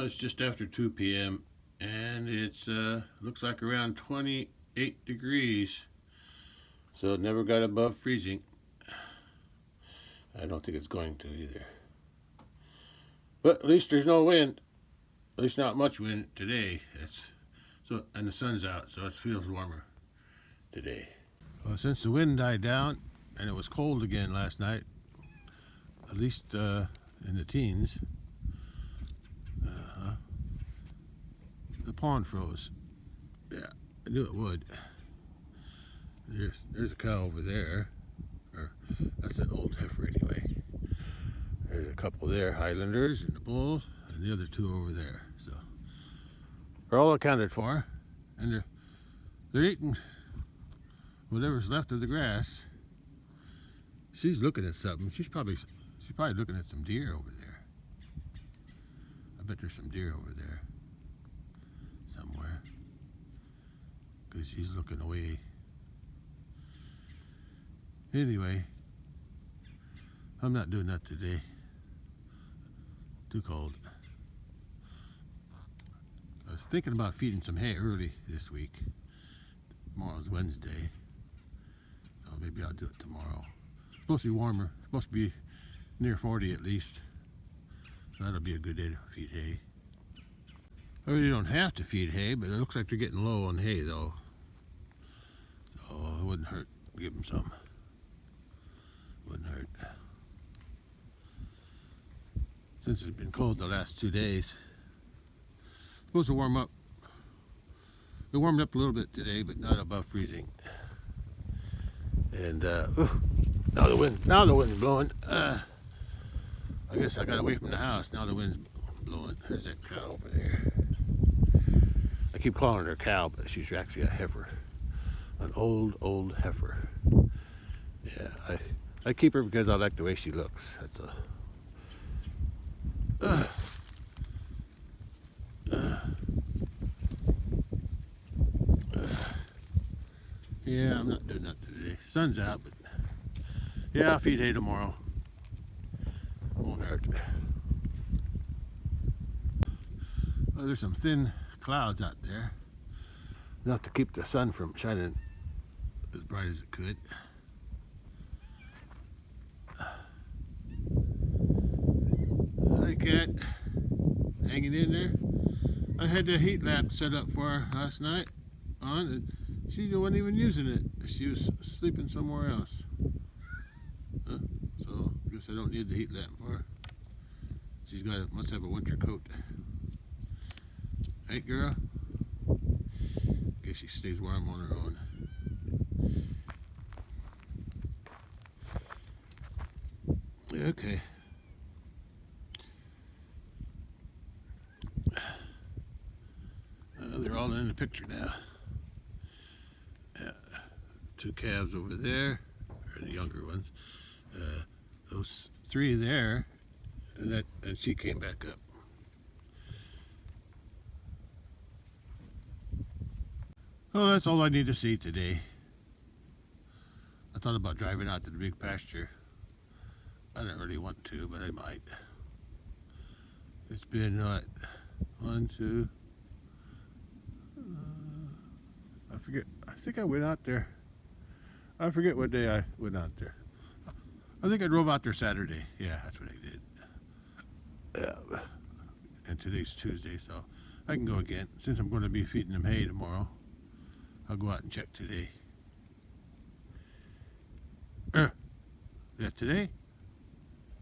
It's just after 2 p.m. and it's looks like around 28 degrees. So it never got above freezing. I don't think it's going to either. But at least there's no wind. At least not much wind today. And the sun's out, so it feels warmer today. Well, since the wind died down and it was cold again last night, at least in the teens, the pond froze. Yeah, I knew it would. There's a cow over there. Or that's an old heifer anyway. There's a couple there, Highlanders and the bull, and the other two over there. So they're all accounted for, and they're eating whatever's left of the grass. She's looking at something. She's probably looking at some deer over there. I bet there's some deer over there somewhere, because she's looking away. Anyway, I'm not doing that today. Too cold. I was thinking about feeding some hay early this week. Tomorrow's Wednesday, so maybe I'll do it tomorrow. It's supposed to be warmer. It's supposed to be near 40 at least, so that'll be a good day to feed hay. I really don't have to feed hay, but it looks like they're getting low on hay though, so it wouldn't hurt to give them some. Wouldn't hurt. Since it's been cold the last 2 days, it's supposed to warm up. It warmed up a little bit today, but not above freezing. And now the wind's blowing. I guess I got away from the house. Now the wind's blowing. There's that cow over there. I keep calling her a cow, but she's actually a heifer, an old heifer. Yeah, I keep her because I like the way she looks. That's a yeah, I'm not doing that today. Sun's out, but yeah, I'll feed hay tomorrow. Won't hurt. Well, there's some thin clouds out there, enough to keep the sun from shining as bright as it could. Hi, cat. Hanging in there. I had the heat lamp set up for her last night on, and she wasn't even using it. She was sleeping somewhere else. So I guess I don't need the heat lamp for her. Must have a winter coat. Hey, girl. Guess she stays warm on her own. Okay. They're all in the picture now. Yeah. Two calves over there, or the younger ones. Those three there, and she came back up. Oh, that's all I need to see today. I thought about driving out to the big pasture. I don't really want to, but I might. It's been what? 1, 2. I forget. I think I went out there. I forget what day I went out there. I think I drove out there Saturday. Yeah, that's what I did. Yeah. And today's Tuesday, so I can go again. Since I'm going to be feeding them hay tomorrow, I'll go out and check today. Yeah, today?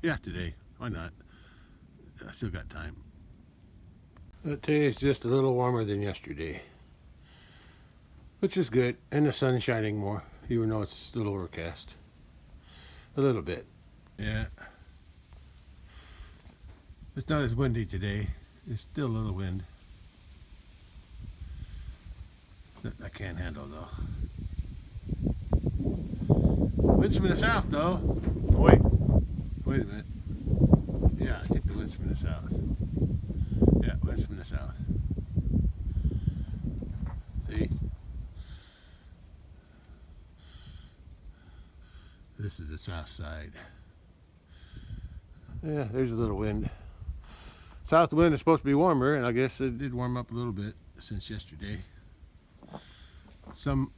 Yeah, today. Why not? I still got time. But today is just a little warmer than yesterday, which is good, and the sun's shining more, even though it's still overcast. A little bit. Yeah. It's not as windy today. There's still a little wind that I can't handle though. Winds from the south though. Wait a minute. Yeah, I think the wind's from the south. Yeah, wind's from the south. See? This is the south side. Yeah, there's a little wind. South wind is supposed to be warmer, and I guess it did warm up a little bit since yesterday. Some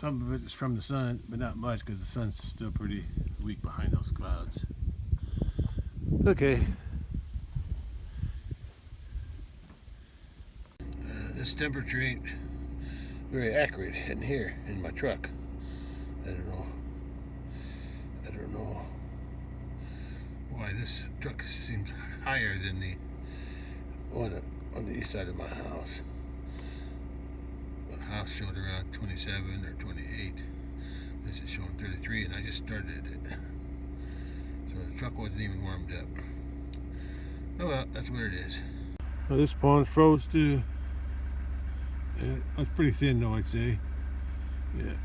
of it is from the sun, but not much because the sun's still pretty weak behind those clouds. Okay. This temperature ain't very accurate in here in my truck. I don't know why this truck seems higher than the one on the east side of my house. The house showed around 27 or 28. This is showing 33, and I just started it. So the truck wasn't even warmed up. Oh well, that's where it is. Well, this pond froze too. It's pretty thin though, I'd say. Yeah.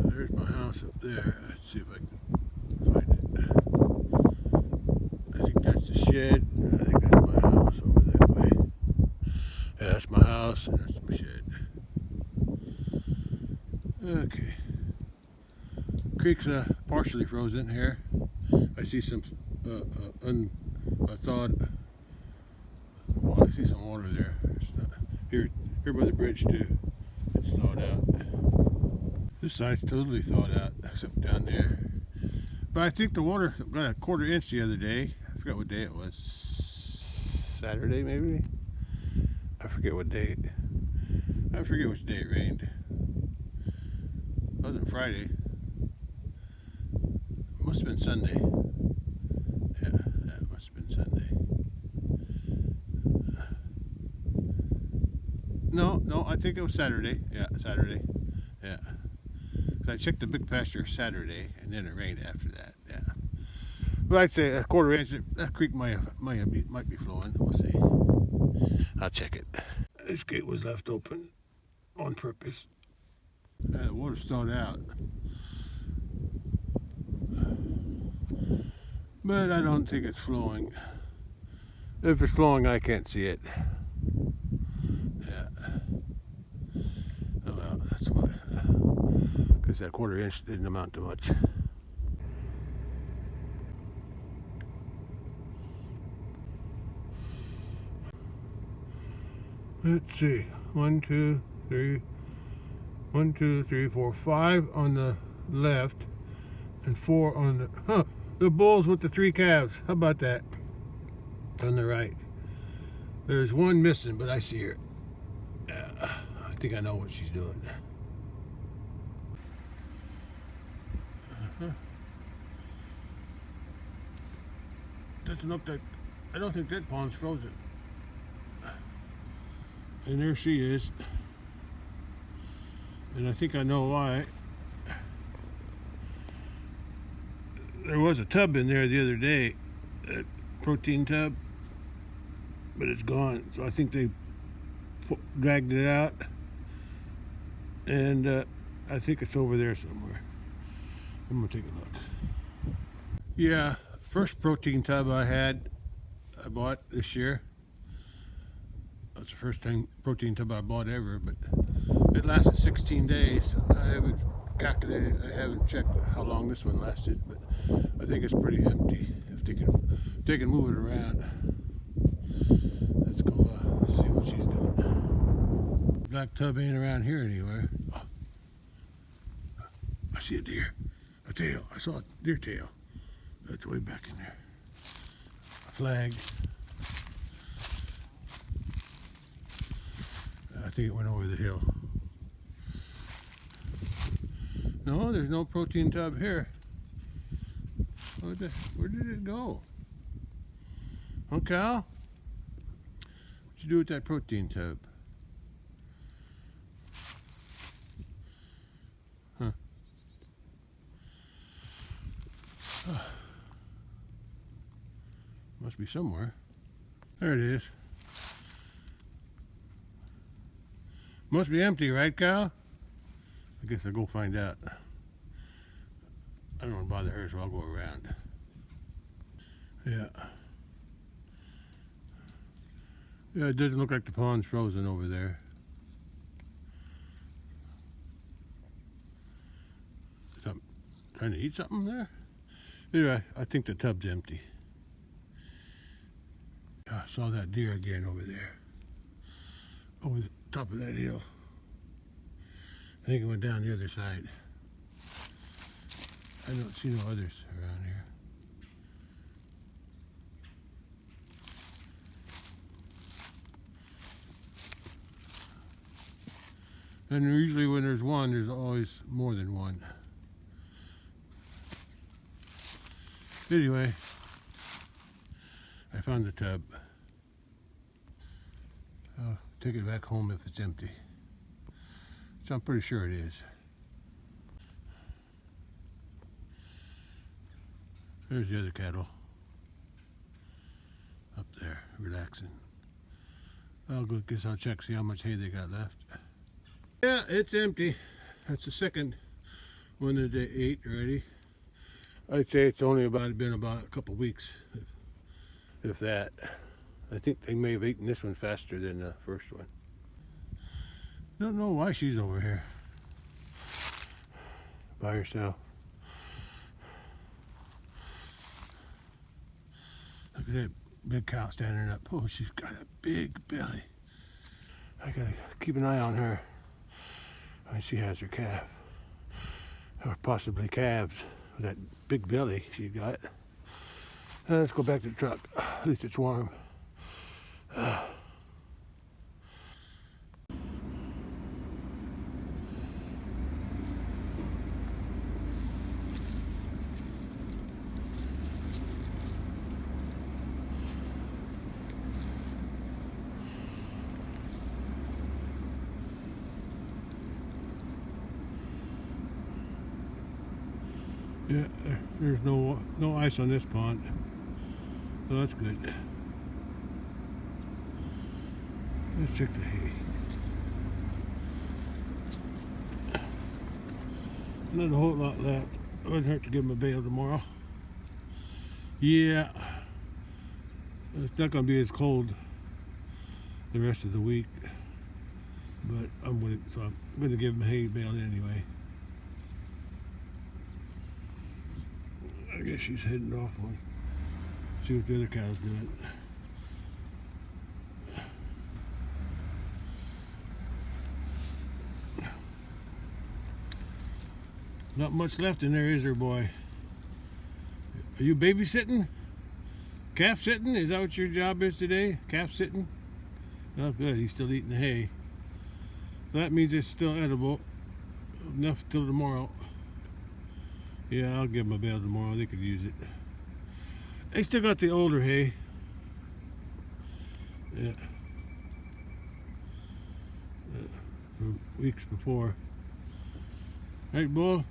There's my house up there. Let's see if I can find it. I think that's the shed. I think that's my house over that way. Yeah, that's my house and that's my shed. Okay. Creek's partially frozen here. I see some unthawed. Well, I see some water there. It's not, here by the bridge too. It's thawed out. This side's totally thawed out, except down there. But I think the water got a 1/4 inch the other day. I forgot what day it was. Saturday, maybe? I forget what day. I forget which day it rained. It wasn't Friday. It must have been Sunday. Yeah, it must have been Sunday. No, I think it was Saturday. Yeah, Saturday. Yeah. I checked the big pasture Saturday, and then it rained after that. Yeah, well, I'd say a 1/4 inch. That creek might be flowing. We'll see. I'll check it. This gate was left open on purpose. The water's thawed out, but I don't think it's flowing. If it's flowing, I can't see it. Yeah. Oh well, that's why. Because that 1/4 inch didn't amount to much. Let's see. 1, 2, 3. 1, 2, 3, 4, 5 on the left, and 4 on the bulls with the 3 calves. How about that? On the right. There's one missing, but I see her. I think I know what she's doing. Doesn't look like. I don't think that pond's frozen. And there she is. And I think I know why. There was a tub in there the other day, a protein tub, but it's gone. So I think they dragged it out, and I think it's over there somewhere. I'm gonna take a look. Yeah, first protein tub I bought this year. That's the first protein tub I bought ever, but it lasted 16 days. I haven't calculated, I haven't checked how long this one lasted, but I think it's pretty empty. If they can move it around. Let's go see what she's doing. Black tub ain't around here anywhere. Oh, I see a deer. A tail. I saw a deer tail. That's way back in there. A flag. I think it went over the hill. No, there's no protein tub here. Where did it go? Oh, Cal? What'd you do with that protein tub? Huh. Must be somewhere. There it is. Must be empty, right, cow? I guess I'll go find out. I don't want to bother her, so I'll go around. Yeah. Yeah, it doesn't look like the pond's frozen over there. Something, trying to eat something there? Anyway, I think the tub's empty. I saw that deer again over there. Over the top of that hill. I think it went down the other side. I don't see no others around here. And usually when there's one, there's always more than one. Anyway, I found the tub. I'll take it back home if it's empty. So I'm pretty sure it is. There's the other cattle. Up there, relaxing. I'll go, guess I'll check, see how much hay they got left. Yeah, it's empty. That's the second one that they ate already. I'd say it's only been about a couple weeks, if that. I think they may have eaten this one faster than the first one. Don't know why she's over here by herself. Look at that big cow standing up. Oh, she's got a big belly. I gotta keep an eye on her. I mean, she has her calf, or possibly calves, with that big belly she got. Let's go back to the truck. At least it's warm. Yeah, there's no ice on this pond, so that's good. Let's check the hay. Not a whole lot left. It wouldn't hurt to give them a bale tomorrow. Yeah, it's not going to be as cold the rest of the week, but I'm going to give them a hay bale anyway. I guess she's heading off one. See what the other cow's doing. Not much left in there, is there, boy? Are you babysitting? Calf sitting? Is that what your job is today? Calf sitting? Oh, good. He's still eating the hay. That means it's still edible. Enough till tomorrow. Yeah, I'll give them a bale tomorrow. They could use it. They still got the older hay. Yeah. From weeks before. Right, bull?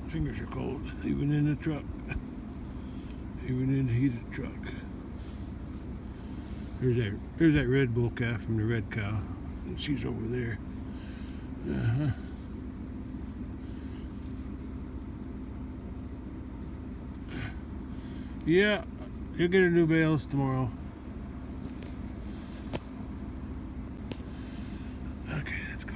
Fingers are cold, even in the truck. Even in the heated truck. There's that red bull calf from the red cow. And she's over there. Yeah, you'll get her new bales tomorrow. Okay, let's go.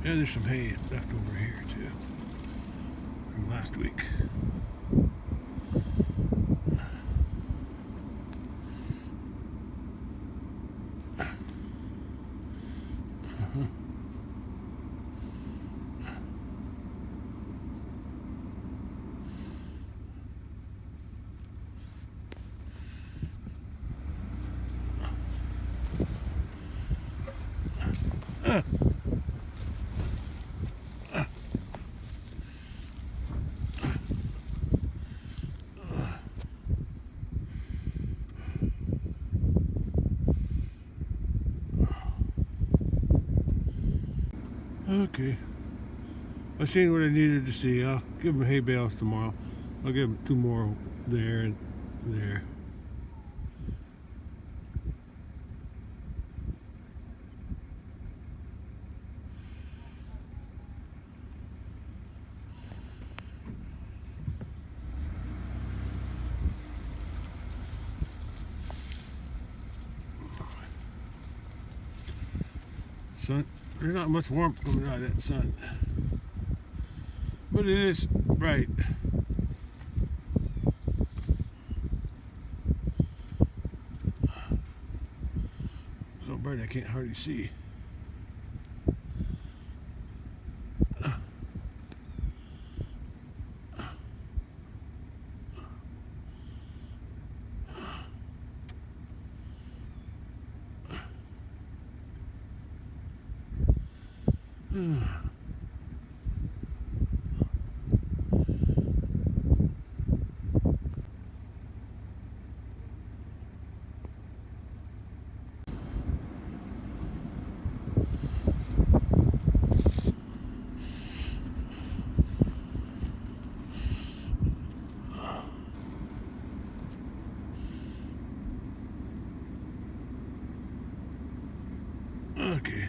Yeah, there's some hay left over here too, from last week. Okay. I've seen what I needed to see. I'll give them hay bales tomorrow. I'll give them 2 more there and there. Sun, there's not much warmth coming out of that sun, but it is bright. So bright I can't hardly see. Okay,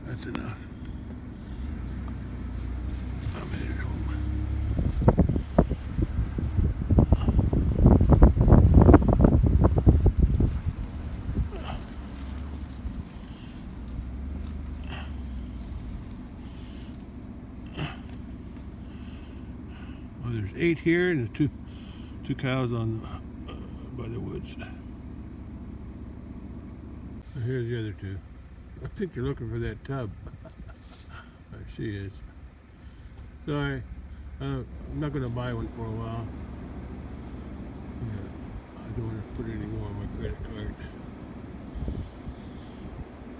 that's enough. I'm headed home. Well, there's 8 here and the two cows on by the woods. Here's the other 2. I think they're looking for that tub. There she is. Sorry, I'm not going to buy one for a while. Yeah, I don't want to put any more on my credit card.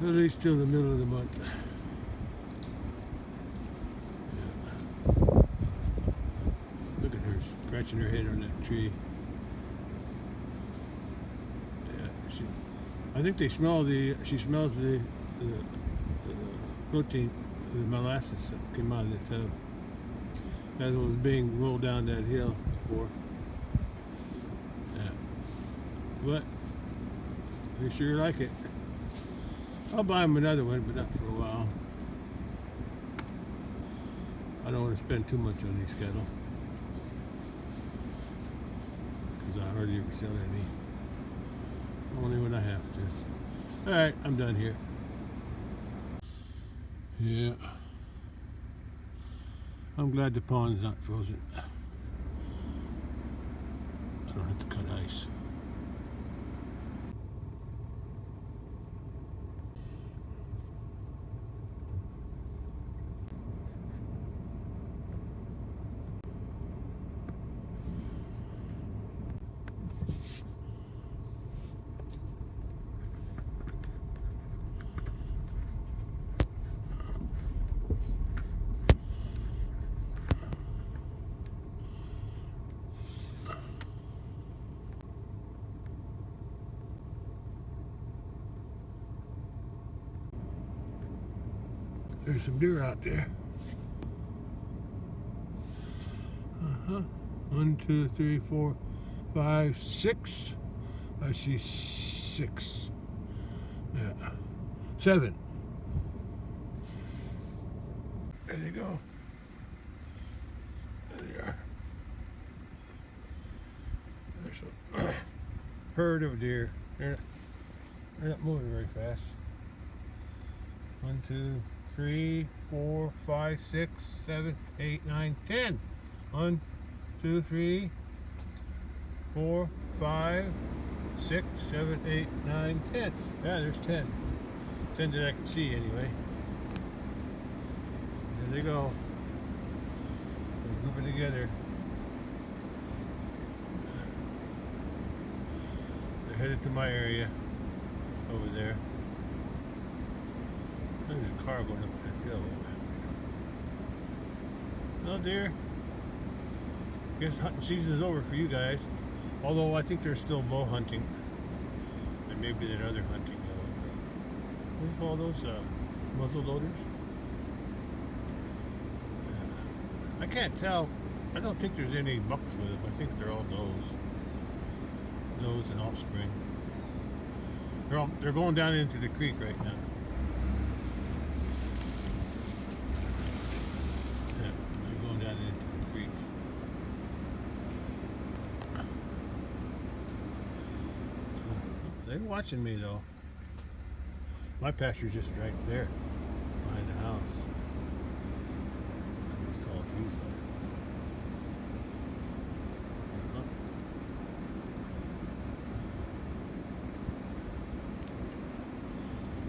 At least till the middle of the month. Yeah. Look at her scratching her head on that tree. Yeah, I think they smell she smells the protein, the molasses that came out of the tub as it was being rolled down that hill before. Yeah. But they sure like it. I'll buy them another one, but not for a while. I don't want to spend too much on these cattle because I hardly ever sell any. Only when I have to. Alright, I'm done here. Yeah. I'm glad the pond's not frozen. I don't have to cut ice. There's some deer out there. 1, 2, 3, 4, 5, 6. I see 6. Yeah. 7. There they go. There they are. There's a herd of deer. They're not moving very fast. 1, 2, 3, 4, 5, 6, 7, 8, 9, 10. 1, 2, 3, 4, 5, 6, 7, 8, 9, 10. Yeah, there's 10. 10 that I can see anyway. There they go. They're grouping together. They're headed to my area over there. car going up that hill. No deer. Guess hunting season is over for you guys. Although I think they're still bow hunting. And maybe that other hunting. What do you call those? Muzzle loaders? I can't tell. I don't think there's any bucks with them. I think they're all does. Does and offspring. They're going down into the creek right now. Yeah, they're going down into the creek. They're watching me though. My pasture's just right there, behind the house. Those tall trees are.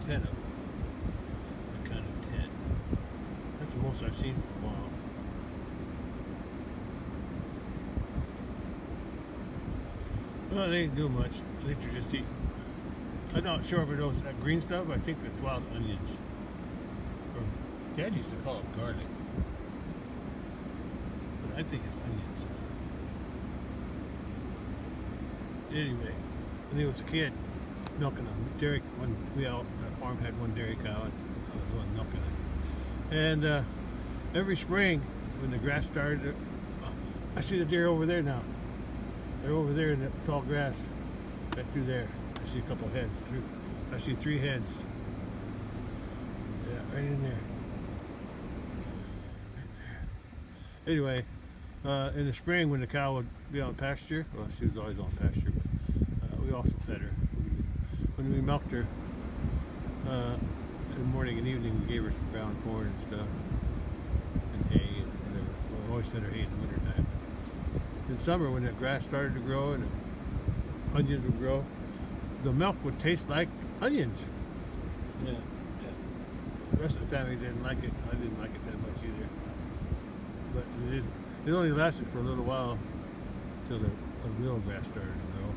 10 of them. I counted 10. That's the most I've seen for a while. Well, they ain't doing much. I think they're just eating. I'm not sure if it was that green stuff. I think it's wild onions. Or Dad used to call it garlic. But I think it's onions. Anyway, when I was a kid, milking a dairy, our farm had one dairy cow, and I was the one milking it. And every spring, when the grass started, I see the deer over there now. They're over there in the tall grass, right through there. I see a couple heads through. I see 3 heads. Yeah, right in there. Right there. Anyway, in the spring when the cow would be on pasture, well, she was always on pasture, but we also fed her. When we milked her, in the morning and evening, we gave her some ground corn and stuff, and hay and whatever. Well, we always fed her hay in the wintertime. In summer, when the grass started to grow and the onions would grow, the milk would taste like onions. Yeah, yeah. The rest of the family didn't like it. I didn't like it that much either. But it only lasted for a little while till the real grass started to grow.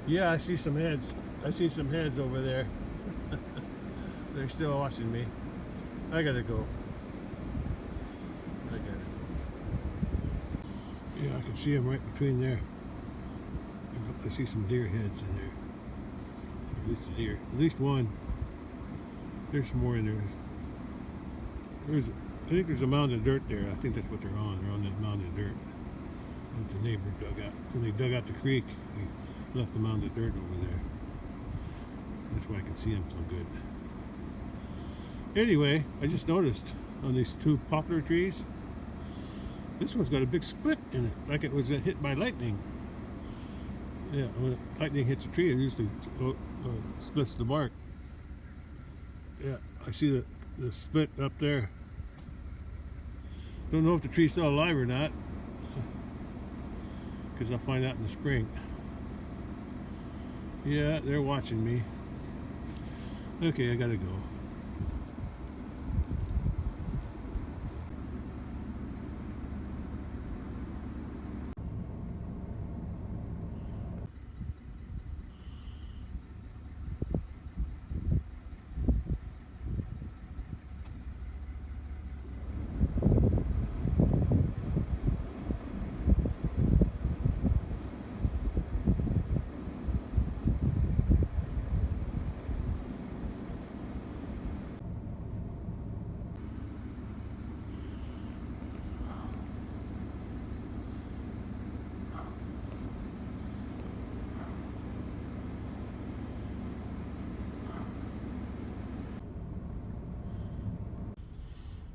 Yeah, I see some heads. I see some heads over there. They're still watching me. I gotta go. Yeah, I can see them right between there. I see some deer heads in there. At least a deer. At least one. There's some more in there. I think there's a mound of dirt there. I think that's what they're on. They're on that mound of dirt that the neighbor dug out. When they dug out the creek, he left the mound of dirt over there. That's why I can see them so good. Anyway, I just noticed on these 2 poplar trees, this one's got a big split in it, like it was hit by lightning. Yeah, when lightning hits a tree, it usually splits the bark. Yeah, I see the split up there. Don't know if the tree's still alive or not, because I'll find out in the spring. Yeah, they're watching me. Okay, I gotta go.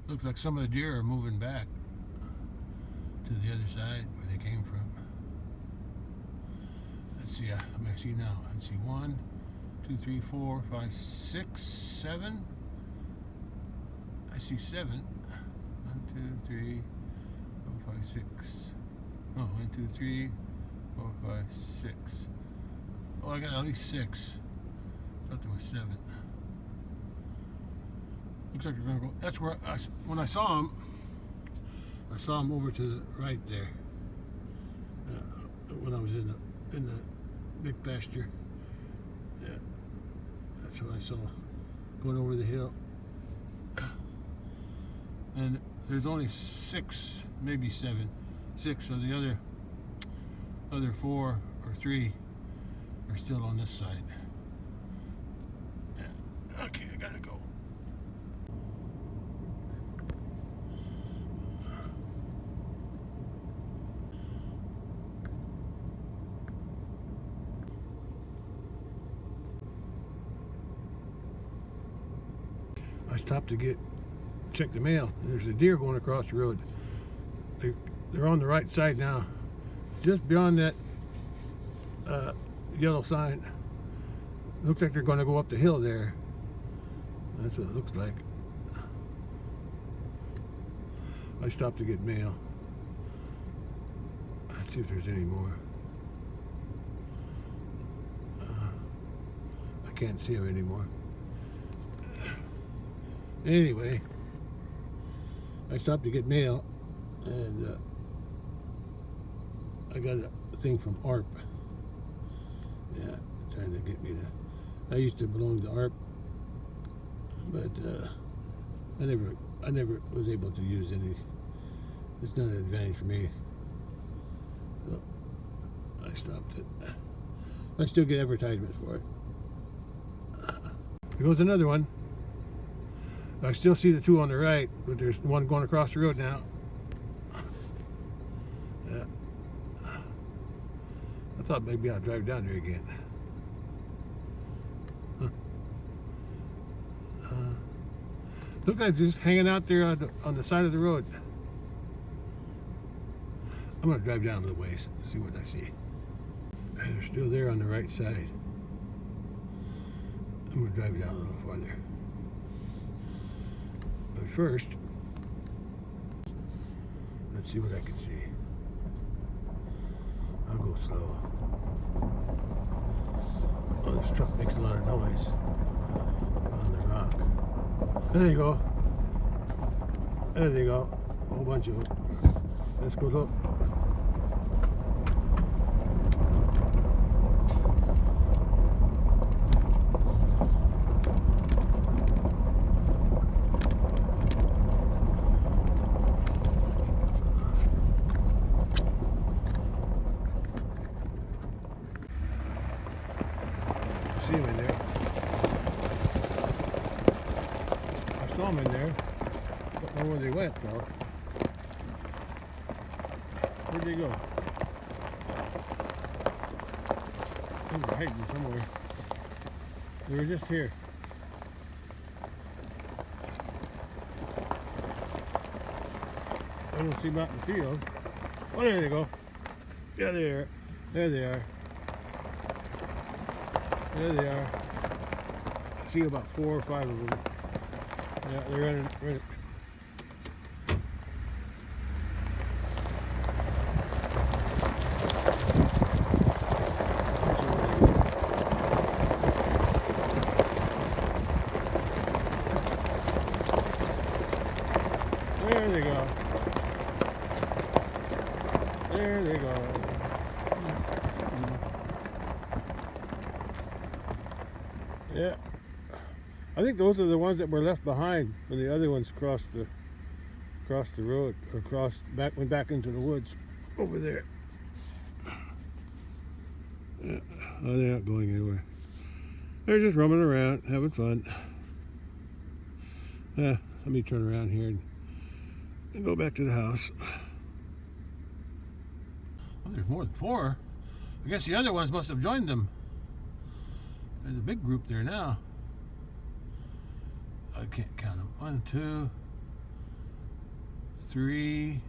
Looks like some of the deer are moving back to the other side where they came from. Let's see, I see now. Let's see, 1, 2, 3, 4, 5, 6, 7. I see 7. 1, 2, 3, 4, 5, 6. Oh, 1, 2, 3, 4, 5, 6. Oh, I got at least 6. I thought there was 7. Looks like they're gonna go. That's where when I saw them over to the right there. When I was in the big pasture. Yeah, that's what I saw going over the hill. and there's only 6, maybe 7, 6. So the other 4 or 3 are still on this side. Okay, I gotta go. I stopped to check the mail. There's a deer going across the road. They're on the right side now, just beyond that yellow sign. Looks like they're going to go up the hill there. That's what it looks like. I stopped to get mail. Let's see if there's any more. I can't see them anymore. Anyway, I stopped to get mail, and I got a thing from ARP. Yeah, trying to get me to. I used to belong to ARP, but I never was able to use any. It's not an advantage for me. So I stopped it. I still get advertisements for it. Here goes another one. I still see the 2 on the right, but there's one going across the road now. Yeah. I thought maybe I'd drive down there again. Look like just hanging out there on the side of the road. I'm gonna drive down a little ways and see what I see. And they're still there on the right side. I'm gonna drive down a little farther. But first, let's see what I can see. I'll go slow. Oh, this truck makes a lot of noise on the rock. There you go. There you go. A whole bunch of them. Let's go look. See them in there. I saw them in there. Don't know where they went though. Where'd they go? They were hiding somewhere. They were just here. I don't see them out in the field. Oh, there they go. Yeah, they are. There they are. There they are. I see about 4 or 5 of them. Yeah, they're running. There they go. There they go. Yeah, I think those are the ones that were left behind when the other ones crossed the road, or went back into the woods over there. Yeah. Oh, they're not going anywhere. They're just roaming around, having fun. Let me turn around here and go back to the house. Oh, there's more than 4. I guess the other ones must have joined them. There's a big group there now. I can't count them. 1, 2, 3,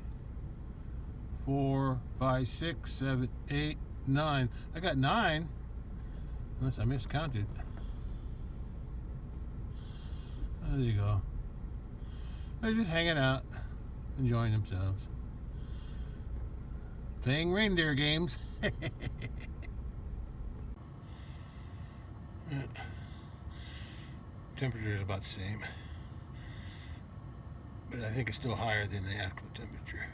4, 5, 6, 7, 8, 9. I got 9, unless I miscounted. There you go. They're just hanging out, enjoying themselves, playing reindeer games. Temperature is about the same, but I think it's still higher than the actual temperature.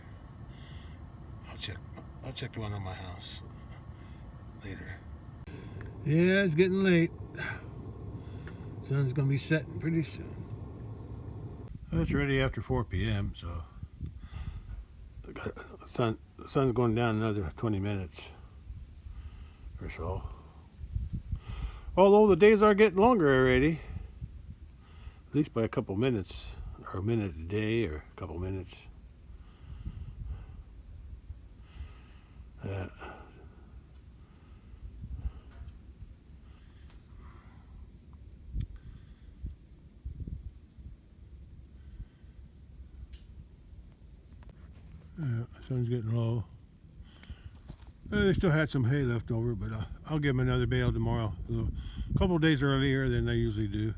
I'll check the one on my house later. Yeah, it's getting late. Sun's gonna be setting pretty soon. It's already after 4 p.m. So the sun's going down another 20 minutes or so. Although the days are getting longer already, at least by a couple minutes, or a minute a day, or a couple minutes. Sun's getting low. They still had some hay left over, but I'll give them another bale tomorrow. A couple of days earlier than they usually do,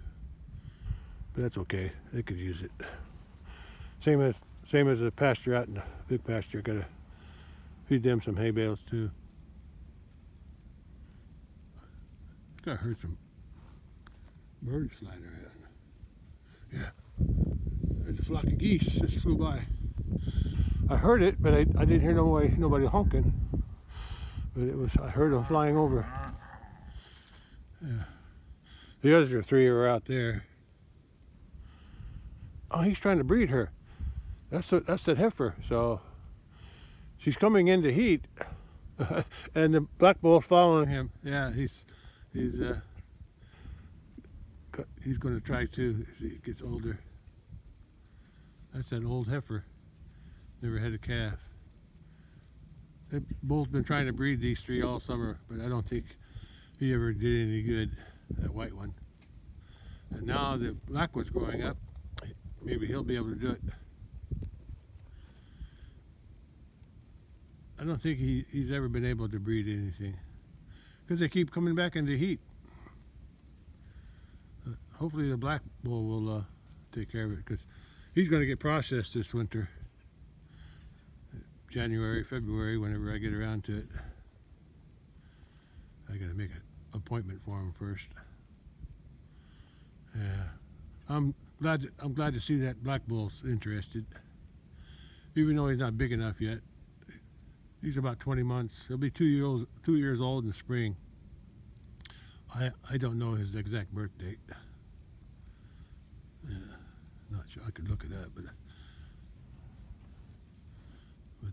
but that's okay. They could use it. Same as the pasture out in the big pasture. Gotta feed them some hay bales too. I heard some birds flying around. Yeah, there's a flock of geese just flew by. I heard it, but I didn't hear nobody honking. But I heard them flying over. Yeah. The other three are out there. Oh, he's trying to breed her. That's that heifer. So she's coming into heat, and the black bull's following him. Yeah, he's going to try too as he gets older. That's that old heifer. Never had a calf. That bull's been trying to breed these three all summer, but I don't think he ever did any good, that white one. And now the black one's growing up, maybe he'll be able to do it. I don't think he's ever been able to breed anything, because they keep coming back into heat. Hopefully the black bull will take care of it, because he's going to get processed this winter. January, February, whenever I get around to it. I gotta make an appointment for him first. Yeah, I'm glad to see that black bull's interested, even though he's not big enough yet. He's about 20 months. He'll be 2 years old in the spring. I don't know his exact birth date. Yeah, not sure. I could look it up, but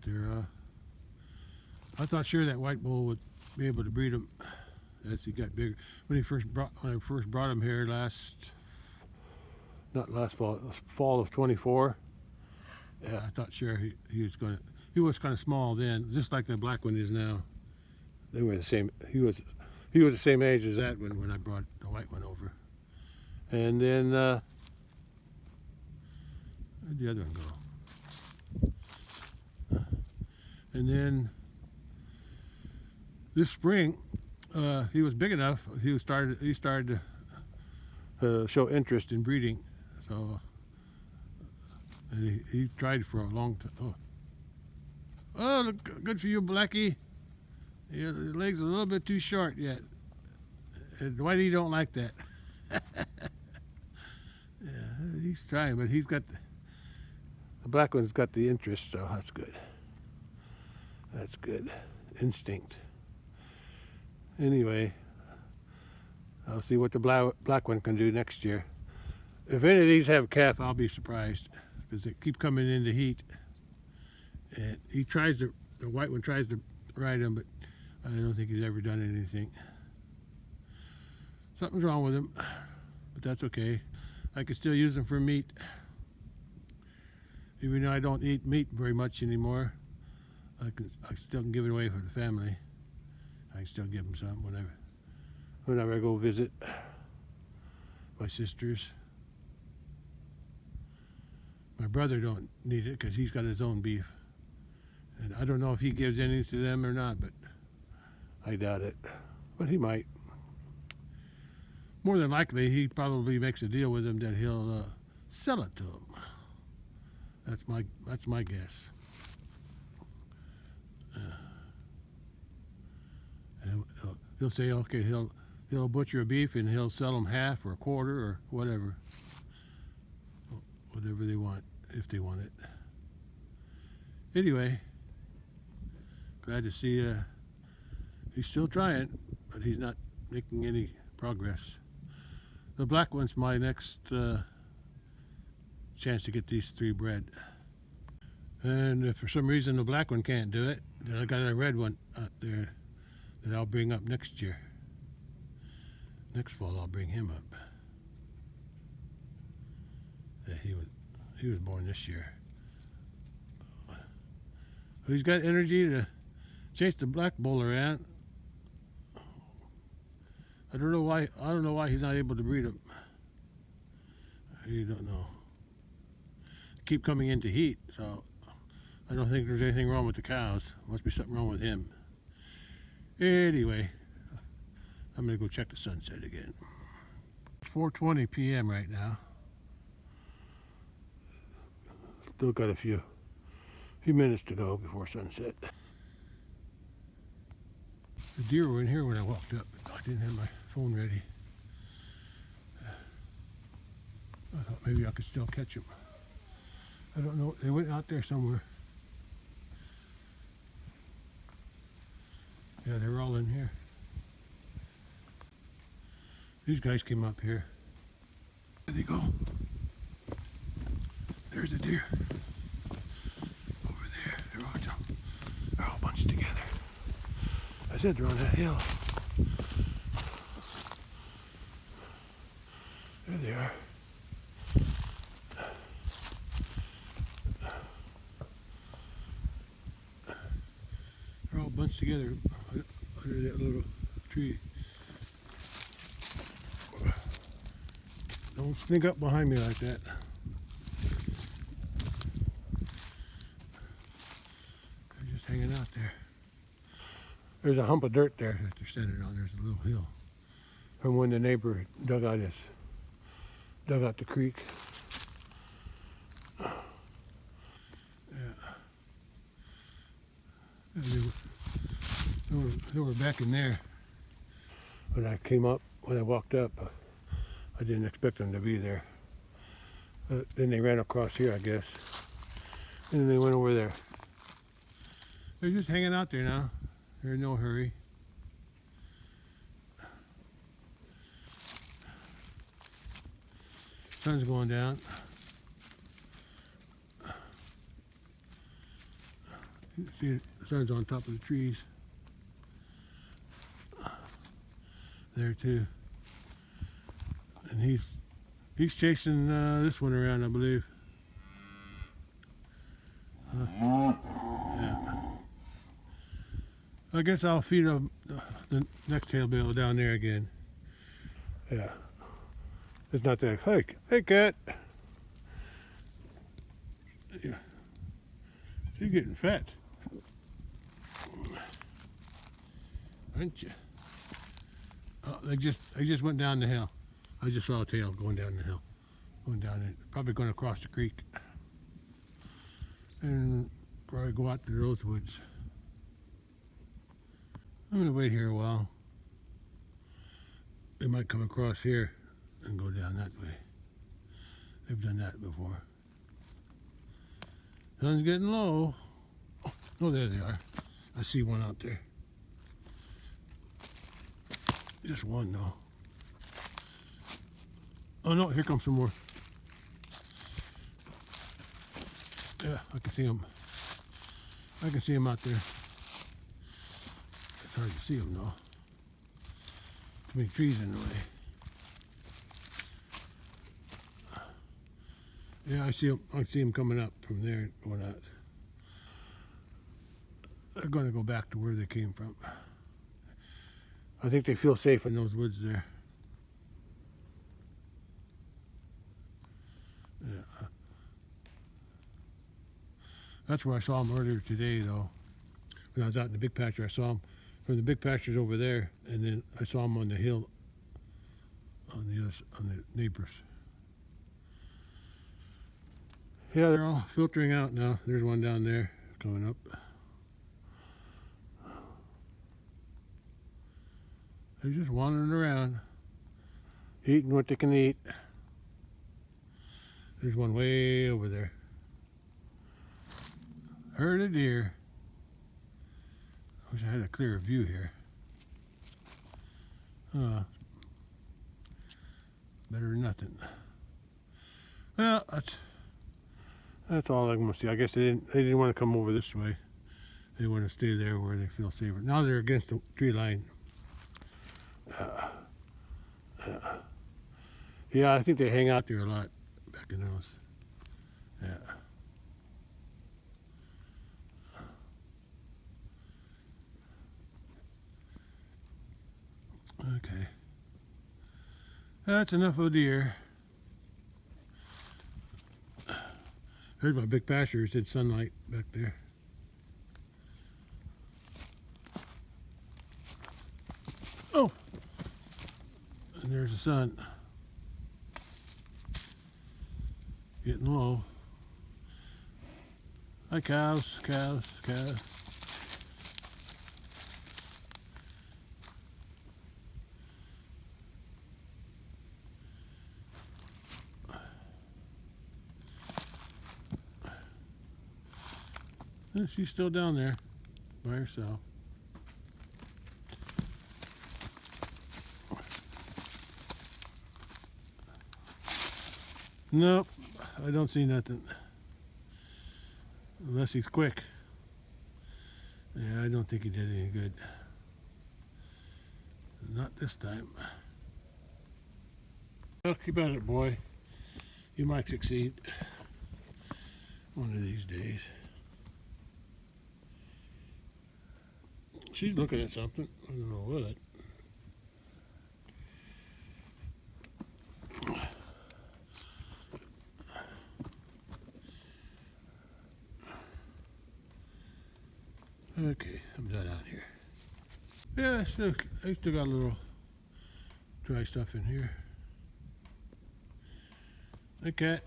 they're I thought sure that white bull would be able to breed them as he got bigger. When I first brought him here not last fall, fall of 24. Yeah, I thought sure he was kind of small then, just like the black one is now. They were the same. He was the same age as that when I brought the white one over. And then where'd the other one go? And then this spring, he was big enough. He started to show interest in breeding. So, and he tried for a long time. Oh, look, good for you, Blackie. Yeah, the legs are a little bit too short yet. And Whitey don't like that. Yeah, he's trying, but he's got the black one's got the interest, so that's good. That's good. Instinct. Anyway, I'll see what the black one can do next year. If any of these have calf, I'll be surprised, because they keep coming into heat. And the white one tries to ride him, but I don't think he's ever done anything. Something's wrong with him, but that's okay. I can still use him for meat. Even though I don't eat meat very much anymore, I still can give it away for the family. I can still give them some whenever I go visit my sisters. My brother don't need it because he's got his own beef. And I don't know if he gives any to them or not, but I doubt it. But he might. More than likely, he probably makes a deal with them that he'll sell it to them. That's my guess. And he'll say, okay, he'll butcher a beef and he'll sell them half or a quarter or whatever they want, if they want it. Anyway, glad to see he's still trying, but he's not making any progress. The black one's my next chance to get these 3 bred. And if for some reason the black one can't do it, then I got a red one out there that I'll bring up next year. Next fall I'll bring him up. Yeah, he was born this year. He's got energy to chase the black bull around. I don't know why he's not able to breed him. You don't know. Keep coming into heat, so I don't think there's anything wrong with the cows. Must be something wrong with him. Anyway, I'm gonna go check the sunset again. It's 4:20 p.m. right now. Still got a few minutes to go before sunset. The deer were in here when I walked up. I didn't have my phone ready. I thought maybe I could still catch them. I don't know. They went out there somewhere. Yeah, they were all in here. These guys came up here. There they go. There's a deer. Over there. They're all bunched together. I said they're on that hill. There they are. They're all bunched together under that little tree. Don't sneak up behind me like that. They're just hanging out there. There's a hump of dirt there that they're standing on. There's a little hill from when the neighbor dug out the creek. Yeah. They were back in there when I came up. When I walked up, I didn't expect them to be there. Then they ran across here, I guess, and then they went over there. They're just hanging out there now. They're in no hurry. Sun's going down. You can see the sun's on top of the trees. There too. And he's chasing this one around, I believe. Yeah. I guess I'll feed the next tailbill down there again. Yeah. It's not that. Hey, cat. Yeah. She's getting fat. Aren't you? Oh, they just went down the hill. I just saw a tail going down the hill. Going down it. Probably going across the creek. And probably go out to those woods. I'm gonna wait here a while. They might come across here and go down that way. They've done that before. Sun's getting low. Oh, there they are. I see one out there. Just one though. Oh no, here comes some more. Yeah, I can see them. I can see them out there. It's hard to see them though. Too many trees in the way. Yeah, I see them. I see them coming up from there, going out. They're going to go back to where they came from. I think they feel safe in those woods there. Yeah. That's where I saw them earlier today, though. When I was out in the big pasture, I saw them from the big pastures over there, and then I saw them on the hill, on the neighbors. Yeah, they're all filtering out now. There's one down there coming up. They're just wandering around, eating what they can eat. There's one way over there. Herd of deer. I wish I had a clearer view here. Better than nothing. Well, That's all I want to see. I guess they didn't want to come over this way. They want to stay there where they feel safer. Now they're against the tree line. Yeah, I think they hang out there a lot back in those. Yeah. Okay. That's enough of deer. There's my big pasture. It said sunlight back there. Oh! And there's the sun. Getting low. Hi, cows, cows, cows. She's still down there by herself. Nope, I don't see nothing. Unless he's quick. Yeah, I don't think he did any good. Not this time. Well, keep at it, boy. You might succeed one of these days. She's looking at something. I don't know what. Okay, I'm done out here. Yeah, I still got a little dry stuff in here. Hey, cat.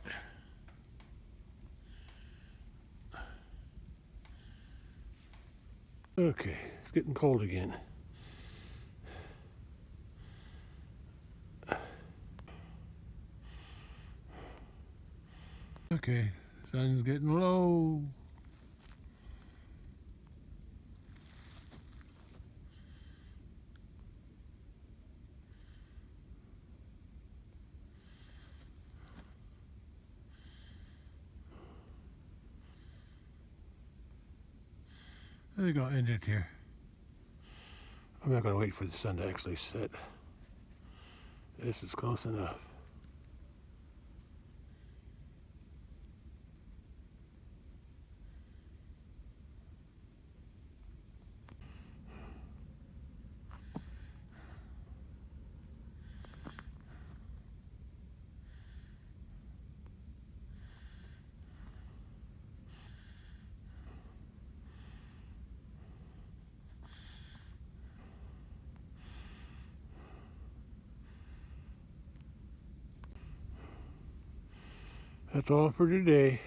Okay, it's getting cold again. Okay, sun's getting low. I think I'll end it here. I'm not going to wait for the sun to actually set. This is close enough. That's all for today.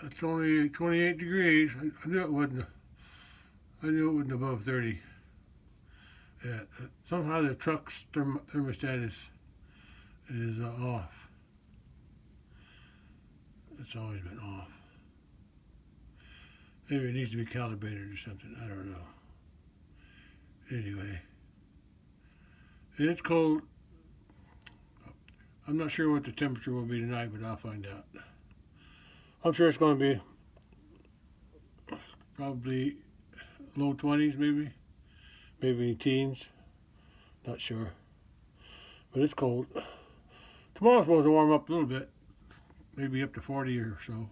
It's only 28 degrees. I knew it wouldn't. I knew it wasn't above 30. Yeah. Somehow the truck's thermostat is off. It's always been off. Maybe it needs to be calibrated or something. I don't know. Anyway, it's cold. I'm not sure what the temperature will be tonight, but I'll find out. I'm sure it's going to be probably low 20s, maybe teens. Not sure, but it's cold. Tomorrow's supposed to warm up a little bit, maybe up to 40 or so.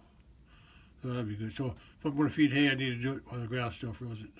So that'd be good. So if I'm going to feed hay, I need to do it while the ground's still frozen.